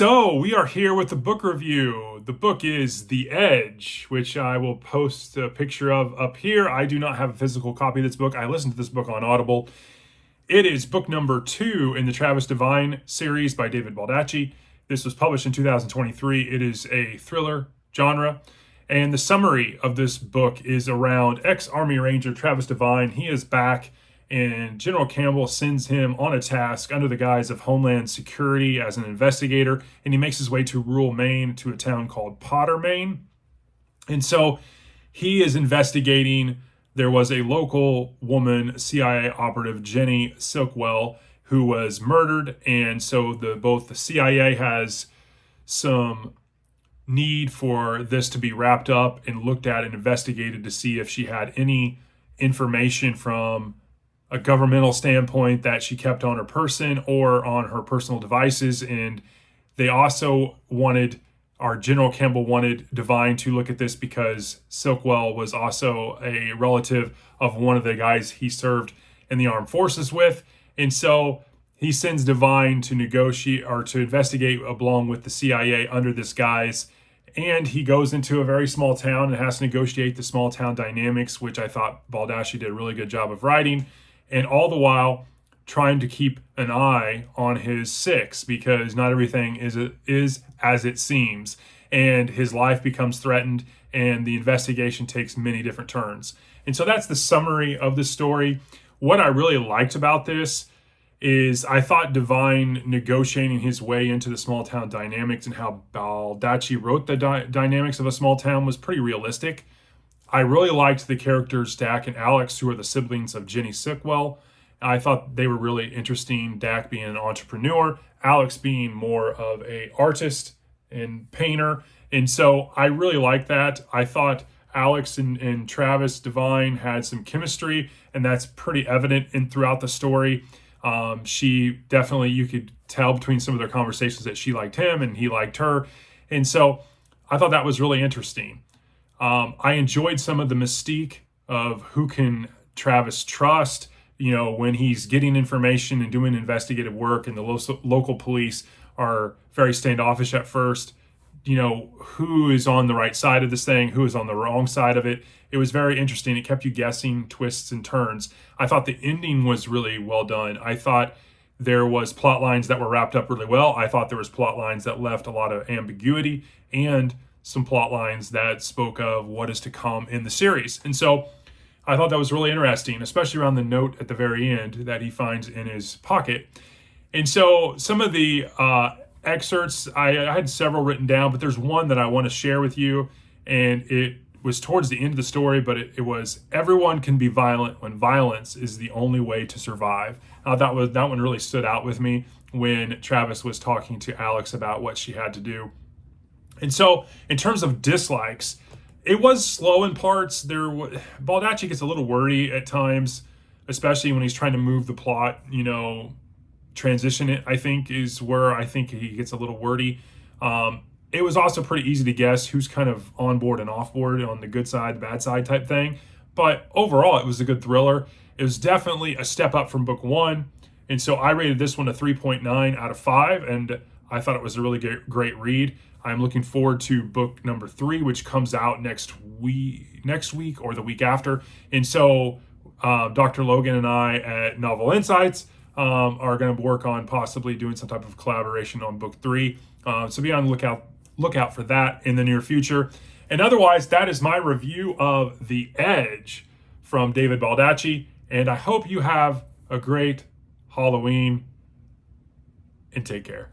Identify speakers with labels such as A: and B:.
A: So we are here with the book review. The book is The Edge, which I will post a picture of up here. I do not have a physical copy of this book. I listened to this book on Audible. It is book number 2 in the Travis Devine series by David Baldacci. This was published in 2023. It is a thriller genre. And the summary of this book is around ex-Army Ranger Travis Devine. He is back, and General Campbell sends him on a task under the guise of Homeland Security as an investigator, and he makes his way to rural Maine, to a town called Potter, Maine. And so he is investigating. There was a local woman, CIA operative, Jenny Silkwell, who was murdered, and so both the CIA has some need for this to be wrapped up and looked at and investigated to see if she had any information from a governmental standpoint that she kept on her person or on her personal devices. And they also General Campbell wanted Devine to look at this because Silkwell was also a relative of one of the guys he served in the armed forces with. And so he sends Devine to negotiate or to investigate along with the CIA under this guise. And he goes into a very small town and has to negotiate the small town dynamics, which I thought Baldacci did a really good job of writing. And all the while trying to keep an eye on his six, because not everything is as it seems. And his life becomes threatened, and the investigation takes many different turns. And so that's the summary of the story. What I really liked about this is I thought Devine negotiating his way into the small town dynamics and how Baldacci wrote the dynamics of a small town was pretty realistic. I really liked the characters Dak and Alex, who are the siblings of Jenny Silkwell. I thought they were really interesting. Dak being an entrepreneur, Alex being more of a artist and painter. And so I really liked that. I thought Alex and Travis Devine had some chemistry, and that's pretty evident throughout the story. She definitely, you could tell between some of their conversations that she liked him and he liked her. And so I thought that was really interesting. I enjoyed some of the mystique of who can Travis trust, when he's getting information and doing investigative work, and the local police are very standoffish at first. Who is on the right side of this thing, who is on the wrong side of it. It was very interesting. It kept you guessing twists and turns. I thought the ending was really well done. I thought there was plot lines that were wrapped up really well. I thought there was plot lines that left a lot of ambiguity, and some plot lines that spoke of what is to come in the series. And so I thought that was really interesting, especially around the note at the very end that he finds in his pocket. And so some of the excerpts, I had several written down, but there's one that I want to share with you. And it was towards the end of the story, but it was, everyone can be violent when violence is the only way to survive. That one really stood out with me when Travis was talking to Alex about what she had to do. And so in terms of dislikes, it was slow in parts. Baldacci gets a little wordy at times, especially when he's trying to move the plot, transition it, I think, is where I think he gets a little wordy. It was also pretty easy to guess who's kind of on board and off board, on the good side, the bad side type thing. But overall, it was a good thriller. It was definitely a step up from book 1. And so I rated this one a 3.9 out of 5. And I thought it was a really great read. I'm looking forward to book number 3, which comes out next week or the week after. And so Dr. Logan and I at Novel Insights are going to work on possibly doing some type of collaboration on book 3. So be on the lookout for that in the near future. And otherwise, that is my review of The Edge from David Baldacci. And I hope you have a great Halloween, and take care.